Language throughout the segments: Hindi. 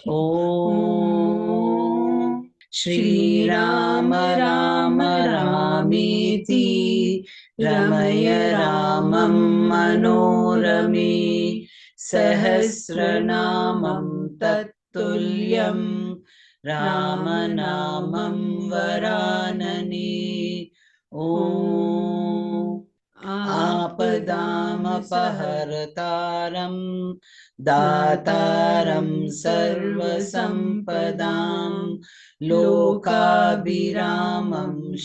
ॐ श्रीराम राम रामेति रमय रामं मनोरमे सहस्रनामं तत्तुल्यं रामनामं वरानने। ॐ आपदामपहर्तारं दातारं सर्वसम्पदां लोकाभिरामं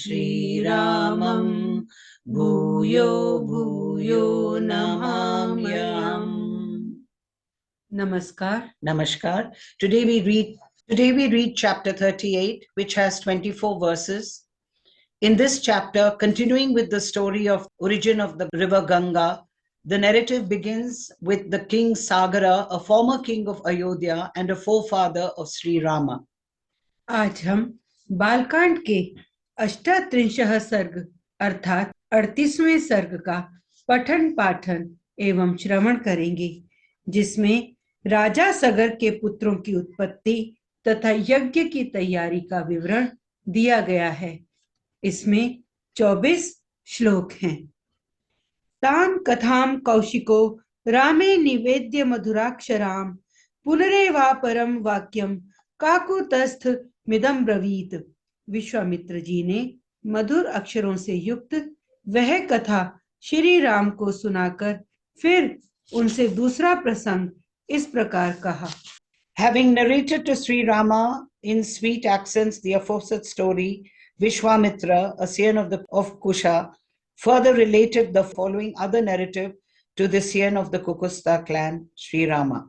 श्रीरामं भूयो भूयो नमाम्यहम्। Namaskar. Today we read chapter 38, which has 24 verses. In this chapter, continuing with the story of origin of the river Ganga, the narrative begins with the king Sagara, a former king of Ayodhya and a forefather of Sri Rama. आज हम बालकांड के अष्टात्रिंशः सर्ग अर्थात 38वें सर्ग का पठन पाठन एवं श्रवण करेंगे, जिसमें राजा सगर के पुत्रों की उत्पत्ति तथा यज्ञ की तैयारी का विवरण दिया गया है। इसमें 24 श्लोक हैं। तां कथां कौशिको रामे निवेद्य मधुराक्षराम पुनरेवापरम वाक्यम काकुतस्थ मिदम ब्रवीत। विश्वामित्र जी ने मधुर अक्षरों से युक्त वह कथा श्री राम को सुनाकर फिर उनसे दूसरा प्रसंग इस प्रकार कहा। Having narrated to Sri Rama in sweet accents the aforesaid story, Vishwamitra, a scion of Kusha, further related the following other narrative to the scion of the Kukusta clan, Sri Rama.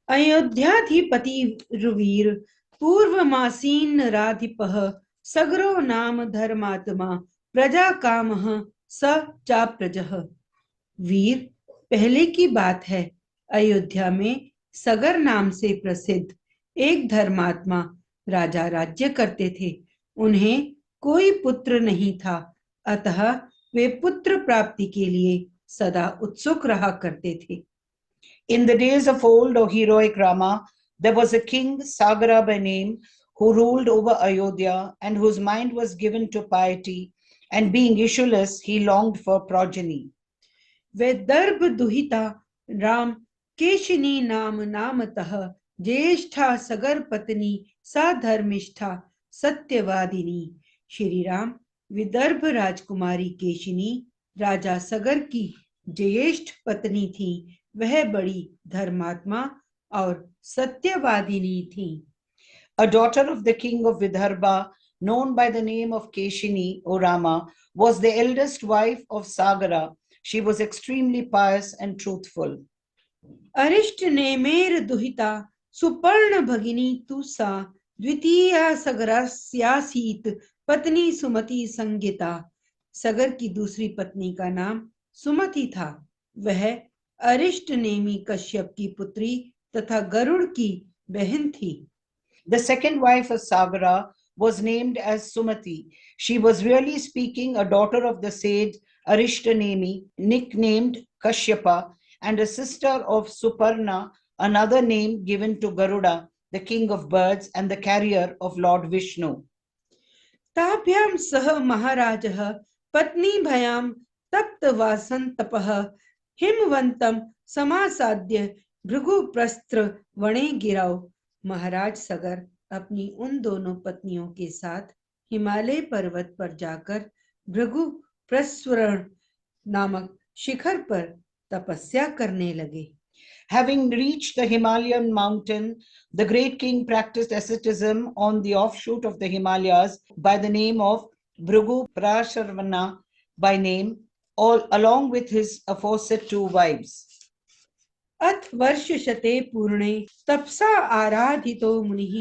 अयोध्याधिपति रुवीर पूर्वमासीन राधिपः सगरो नाम धर्मात्मा प्रजा कामः स चाप्रजः। वीर पहले की बात है, अयोध्या में सगर नाम से प्रसिद्ध एक धर्मात्मा राजा राज्य करते थे। उन्हें कोई पुत्र नहीं था, अतः वे पुत्र प्राप्ति के लिए सदा उत्सुक रहा करते थे। In the days of old, O heroic Rama, there was a king, Sagara by name, who ruled over Ayodhya and whose mind was given to piety, and being issueless, he longed for progeny. वैदर्भ दुहिता राम केशिनी नाम नामतः ज्येष्ठा सगर पत्नी सा धर्मिष्ठा सत्यवादिनी। श्री राम विदर्भ राजकुमारी केशिनी राजा सगर की ज्येष्ठ पत्नी थी। वह बड़ी धर्मात्मा और सत्यवादिनी थी। A daughter of the king of Vidarbha, known by the name of Keshini, O Rama, was the eldest wife of Sagara. She was extremely pious and truthful. अरिष्ट नेमेर दुहिता सुपर्ण भगिनी तु सा द्वितीया सगरास्यासीत पत्नी सुमति संगीता। सगर की दूसरी पत्नी का नाम सुमति था। वह अरिष्ट नेमी कश्यप की पुत्री तथा गरुड़ की बहन थी। The second wife of Sagara was named as Sumati. She was really speaking a daughter of the sage Arishtanemi, nicknamed Kashyapa, and a sister of Suparna, another name given to Garuda, the king of birds and the carrier of Lord Vishnu. ताभ्याम सह महाराजः पत्नी भयाम तप्त वासन तपः हिमवंतम समासाद्य भृगु प्रस्त्र वणे गिराओ। महाराज सगर अपनी उन दोनों पत्नियों के साथ हिमालय पर्वत पर जाकर भृगु प्रस्वरण नामक शिखर पर तपस्या करने लगे। Having reached the Himalayan mountain, the great king practiced asceticism on the offshoot of the Himalayas by the name of Bhrigu Prasharvana by name, all along with his aforesaid two wives. अथ वर्ष शते पूर्णे तपसा आराधितो मुनिः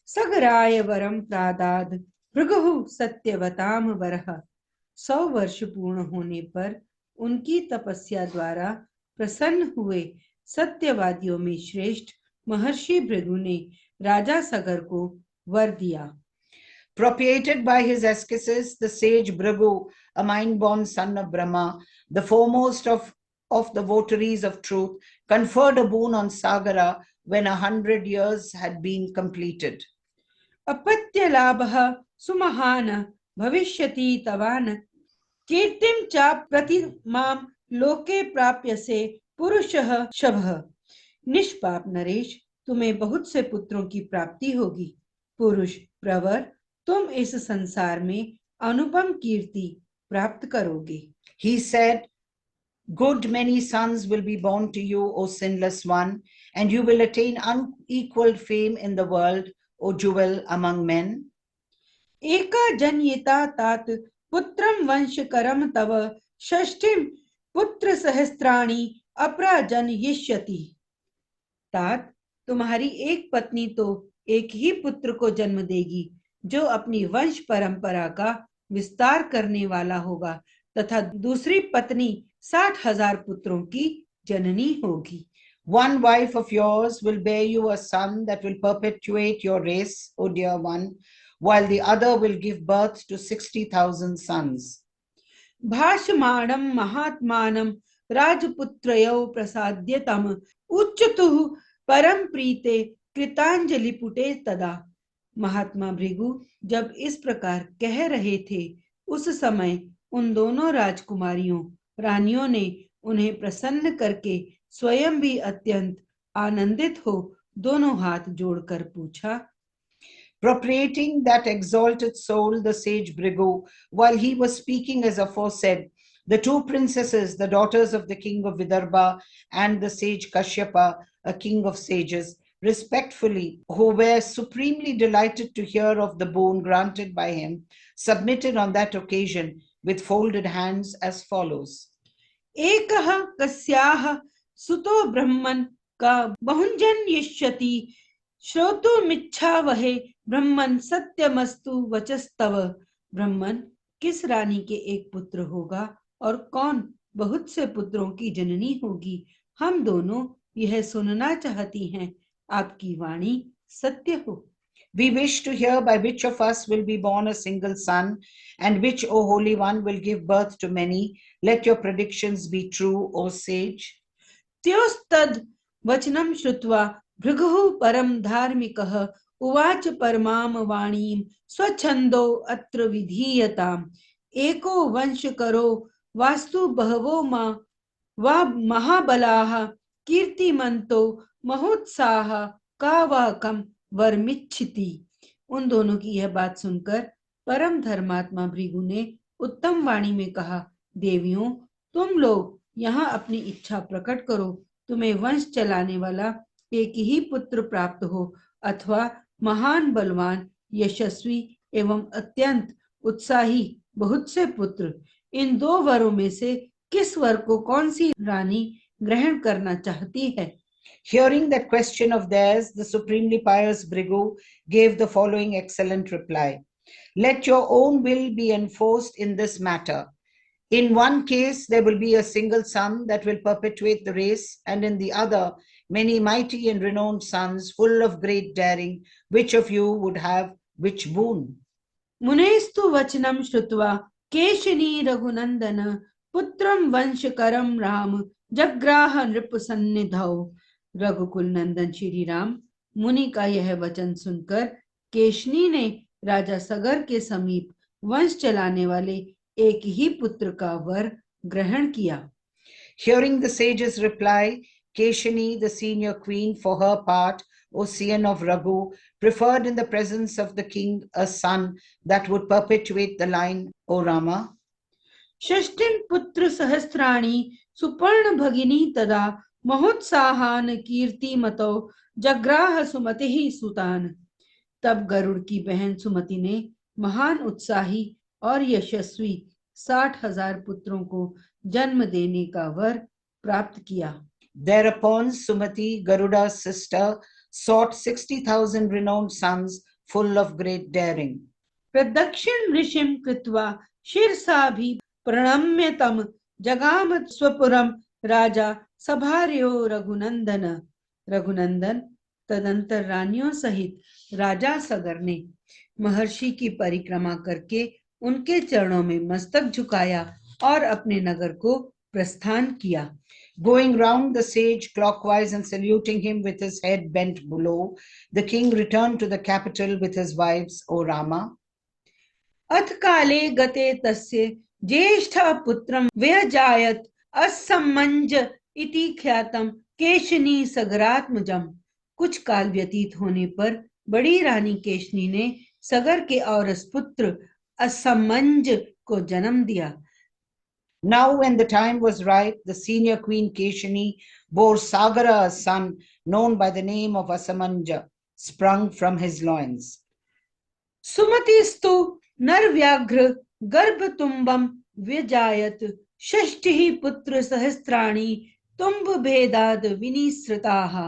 सगराय वरम प्रादाद भृगुः सत्यवताम वरः। 100 वर्ष पूर्ण होने पर उनकी तपस्या द्वारा प्रसन्न हुए सत्यवादियों में श्रेष्ठ महर्षि भृगु ने राजा सगर को वर दिया। Propitiated by his ascesis, the sage Bhrigu, a mind-born son of Brahma, the foremost of the votaries of truth, conferred a boon on Sagara when 100 years had been completed. अपत्य लाभः सुमहान भविष्यति तवान कीर्तिं च प्रतिमां लोके प्राप्यसे पुरुषः शभः। निष्पाप नरेश, तुम्हें बहुत से पुत्रों की प्राप्ति होगी। पुरुष प्रवर, तुम इस संसार में अनुपम कीर्ति प्राप्त करोगे। He said, good many sons will be born to you, O sinless one, and you will attain unequaled fame in the world, O jewel among men. एका जन्यता तात पुत्रम वंशकरम तव षष्ठिम पुत्र सहस्त्राणि अपरा जनयिष्यति। तात, तुम्हारी एक पत्नी तो एक ही पुत्र को जन्म देगी जो अपनी वंश परंपरा का विस्तार करने वाला होगा, तथा दूसरी पत्नी 60,000 पुत्रों की जननी होगी। One wife of yours will bear you a son that will perpetuate your race, O dear one, while the other will give birth to 60,000 sons. भाषमाणं महात्मानं राजपुत्रयो प्रसाद्यतम उच्चतुः परम प्रीते कृतांजलिपुटे तदा। महात्मा भृगु जब इस प्रकार कह रहे थे, उस समय उन दोनों राजकुमारियों रानियों ने उन्हें प्रसन्न करके स्वयं भी अत्यंत आनंदित हो दोनों हाथ जोड़कर पूछा। Propitiating that exalted soul, the sage Bhrigu, while he was speaking as aforesaid, the two princesses, the daughters of the king of Vidarbha and the sage Kashyapa, a king of sages, respectfully, who were supremely delighted to hear of the boon granted by him, submitted on that occasion with folded hands as follows. एकः कस्याः सुतो ब्रह्मन् का बहुञ्जन यिष्यति श्रोतुमिच्छावहे ब्रह्मन् सत्यमस्तु वचस्तव। ब्रह्मन, किस रानी के एक पुत्र होगा और कौन बहुत से पुत्रों की जननी होगी? हम दोनों यह सुनना चाहती हैं, आपकी वाणी सत्य हो। We wish to hear by which of us will be born a single son, and which, O Holy One, will give birth to many. Let your predictions be true, O sage. त्योस्तद् वचनं श्रुत्वा भृगुः परम धार्मिकः उवाच परमां वाणीं स्वच्छन्दो अत्र विधीयताम्। एको वंशकरो वास्तु बहवो वा महाबलाः कीर्तिमन्तो महोत्साह का वा कम वर्मिच्छति। उन दोनों की यह बात सुनकर परम धर्मात्मा भृगु ने उत्तम वाणी में कहा, देवियों, तुम लोग यहाँ अपनी इच्छा प्रकट करो। तुम्हें वंश चलाने वाला एक ही पुत्र प्राप्त हो, अथवा महान बलवान यशस्वी एवं अत्यंत उत्साही बहुत से पुत्र। इन दो वरों में से किस वर को कौन सी रानी ग्रहण करना चाहती है? Hearing that question of theirs, the supremely pious Bhrigu gave the following excellent reply. Let your own will be enforced in this matter. In one case, there will be a single son that will perpetuate the race, and in the other, many mighty and renowned sons full of great daring. Which of you would have which boon? मुनेस्तु वचनं श्रुत्वा केशिनी रघुनंदन पुत्रम वंशकरम राम जग्राह नृपसन्निधौ। रघुकुल नंदन श्री राम मुनि का यह वचन सुनकर केशनी ने राजा सगर के समीप वंश चलाने वाले एक ही पुत्र का वर ग्रहण किया। Hearing the sage's reply, Keshini, the senior queen, for her part, Ocean of Raghu, preferred in the presence of the king a son that would perpetuate the line, O Rama. षष्टिम पुत्र सहस्त्राणि सुपर्ण भगिनी तदा महोत्साहान कीर्ति मतो जग्राह सुमति सुतान। तब गरुड़ की बहन सुमति ने महान उत्साही और यशस्वी 60,000 पुत्रों को जन्म देने का वर प्राप्त किया। Thereupon Sumati, Garuda's sister, sought 60,000 renowned sons full of great daring. प्रदक्षिण ऋषिम कृत्वा शिरसा भी प्रणम्य तम जगाम स्वपुरम राजा सभार्यो रघुनंदन। रघुनंदन, तदंतर रानियों सहित राजा सगर ने महर्षि की परिक्रमा करके उनके चरणों में मस्तक झुकाया और अपने नगर को प्रस्थान किया। Going round the sage clockwise and saluting him with his head bent below, the king returned to the capital with his wives, O Rama. अथ काले गते तस्य ज्येष्ठ पुत्रं व्यजायत असमंज इति ख्यातम केशनी सगरात्मजम। कुछ काल व्यतीत होने पर बड़ी रानी केशनी ने सगर के औरस पुत्र असमंज को जन्म दिया। Now, when the time was ripe, the senior queen Keshani bore Sagara a son known by the name of Asamanja, sprung from his loins. सुमतिस्तु नरव्याघ्र गर्भतुंबम व्यजायत षष्ठि पुत्र सहस्त्राणि तुम्ब भेदाद विनिसृताः।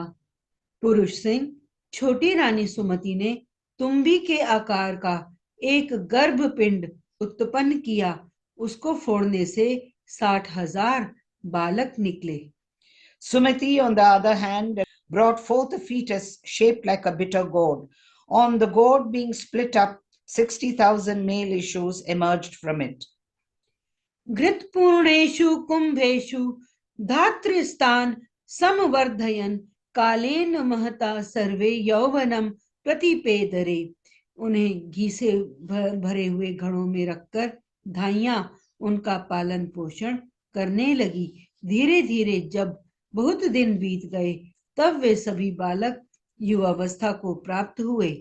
पुरुष सिंह छोटी रानी सुमति ने तुम्बी के आकार का एक गर्भपिंड उत्पन्न किया। उसको फोड़ने से 60,000 बालक निकले। Sumati, on the other hand, brought forth a fetus shaped like a bitter gourd. On the gourd being split up, 60,000 male issues emerged from it. घृतपूर्णेषु कुंभेषु धातृस्तान समवर्धयन कालेन महता सर्वे यौवनम प्रतिपेदरे। उन्हें घी से भरे हुए घड़ों में रखकर धाइयां उनका पालन पोषण करने लगी। धीरे धीरे जब बहुत दिन बीत गए तब वे सभी बालक युवावस्था को प्राप्त हुए।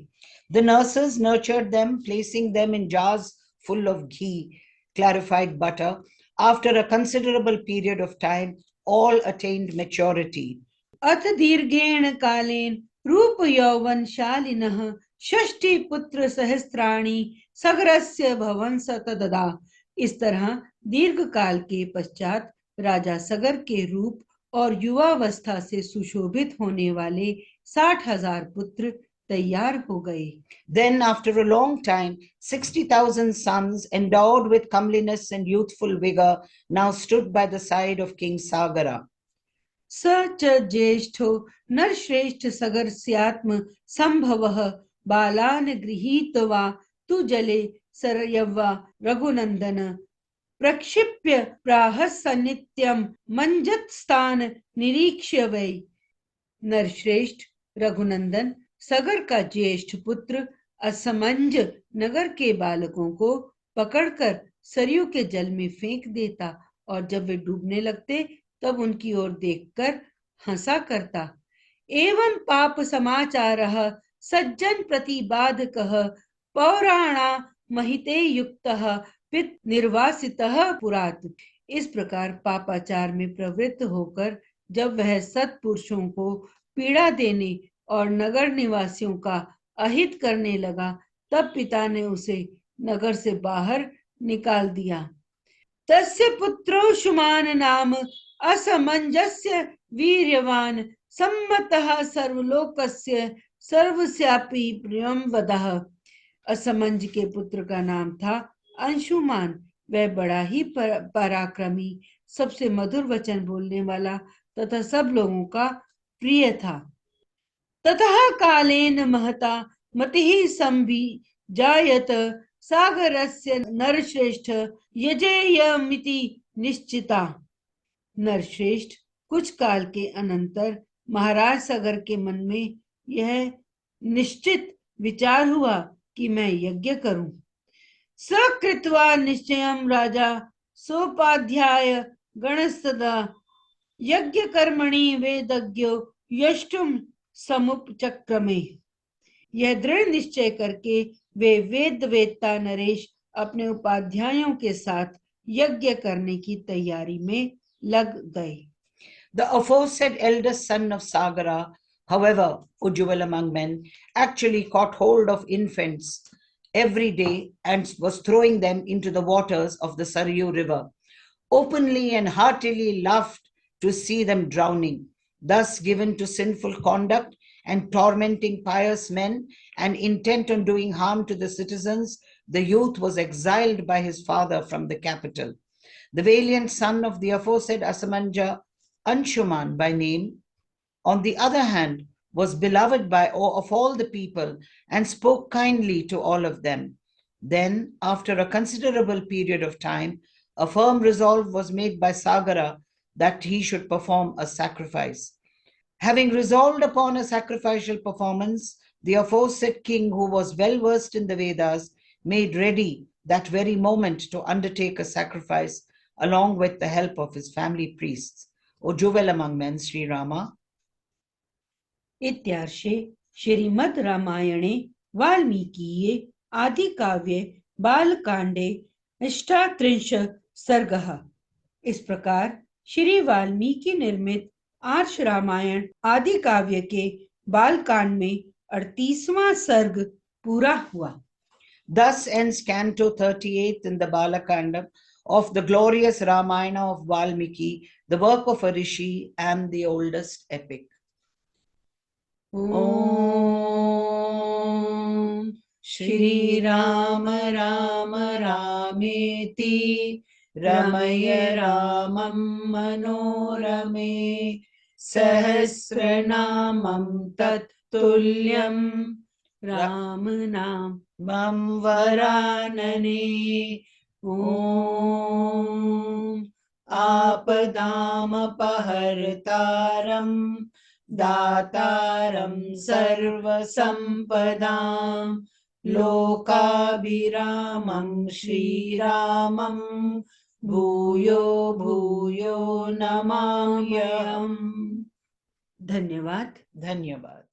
The nurses nurtured them, placing them in jars full of ghee, clarified butter. After a considerable period of time, all attained maturity. अथ दीर्घेण कालेन रूप यौवन शालिनः षष्टि पुत्र सहस्त्राणि सगरस्य भवन सतददा। इस तरह दीर्घ काल के पश्चात राजा सगर के रूप और युवावस्था से सुशोभित होने वाले 60,000 पुत्र तैयार हो गए। Then, after a long time, 60,000 sons endowed with comeliness and youthful vigor now stood by the side of King Sagara. स च ज्येष्ठो नरश्रेष्ठ सगरस्यात्म संभवः बालान् गृहीत्वा तु जले सरयवा रघुनंदन प्रक्षिप्य प्राहस्य नित्यं मंजत्स्थान निरीक्ष्य वै। नरश्रेष्ठ रघुनंदन सगर का ज्येष्ठ पुत्र असमंज नगर के बालकों को पकड़कर सरयू के जल में फेंक देता और जब वे डूबने लगते तब उनकी ओर देखकर हंसा करता। एवं पाप समाचारः सज्जन प्रतिबाधकः पौराणा महिते युक्तः पित निर्वासितः पुरात। इस प्रकार पापाचार में प्रवृत्त होकर जब वह सत्पुरुषों को पीड़ा देने और नगर निवासियों का अहित करने लगा तब पिता ने उसे नगर से बाहर निकाल दिया। तस्य पुत्रो शुमान नाम असमंजस्य वीर्यवान सम्मतः सर्वलोकस्य सर्वस्यापि प्रियं वदः। असमंज के पुत्र का नाम था अंशुमान। वह बड़ा ही पराक्रमी, सबसे मधुर वचन बोलने वाला तथा सब लोगों का प्रिय था। ततः कालेन महता मतिः संभिजायत सागरस्य नरश्रेष्ठ यजेयमिति निश्चिता। नरश्रेष्ठ कुछ काल के अनंतर महाराज सगर के मन में यह निश्चित विचार हुआ कि मैं यज्ञ करूं। सकृत्वा निश्चयं राजा सोपाध्याय गणस्तदा यज्ञ कर्मणि वेदज्ञो यष्टुम समुपचक्रमे। यह दृढ़ निश्चय करके वे वेदता नरेश अपने उपाध्यायों के साथ यज्ञ करने की तैयारी में लग गए। The aforesaid eldest son of Sagara, however, Ujjwal among men, actually caught hold of infants every day and was throwing them into the waters of the Saryu river. Openly and heartily laughed to see them drowning. Thus given to sinful conduct and tormenting pious men and intent on doing harm to the citizens, the youth was exiled by his father from the capital. The valiant son of the aforesaid Asamanja, Anshuman by name, on the other hand, was beloved of all the people and spoke kindly to all of them. Then, after a considerable period of time, a firm resolve was made by Sagara that he should perform a sacrifice. Having resolved upon a sacrificial performance, the aforesaid king, who was well versed in the Vedas, made ready that very moment to undertake a sacrifice along with the help of his family priests. O jewel among men, Sri Rama. इत्यार्षे श्रीमद् रामायणे वाल्मीकीये आदिकाव्ये बालकांडे अष्टात्रिंश सर्गः। इस प्रकार श्री वाल्मीकि निर्मित आर्ष रामायण आदि काव्य के बालकांड में 38वां सर्ग पूरा हुआ। Thus ends Canto 38 in the Balakandam of the glorious Ramayana of Valmiki, the work of a rishi and the oldest epic. Om Shri Rama Rama Rameti Ramaya Ramam Manorame Sahasranamam Tattulyam Ramanam Mam Varanane. Om Apadamapahartaram Dataram Sarvasampadam Lokabhiramam Shri Ramam Bhuyo Bhuyo Namaಮ್ಯಹಂ। धन्यवाद। Dhanyavad.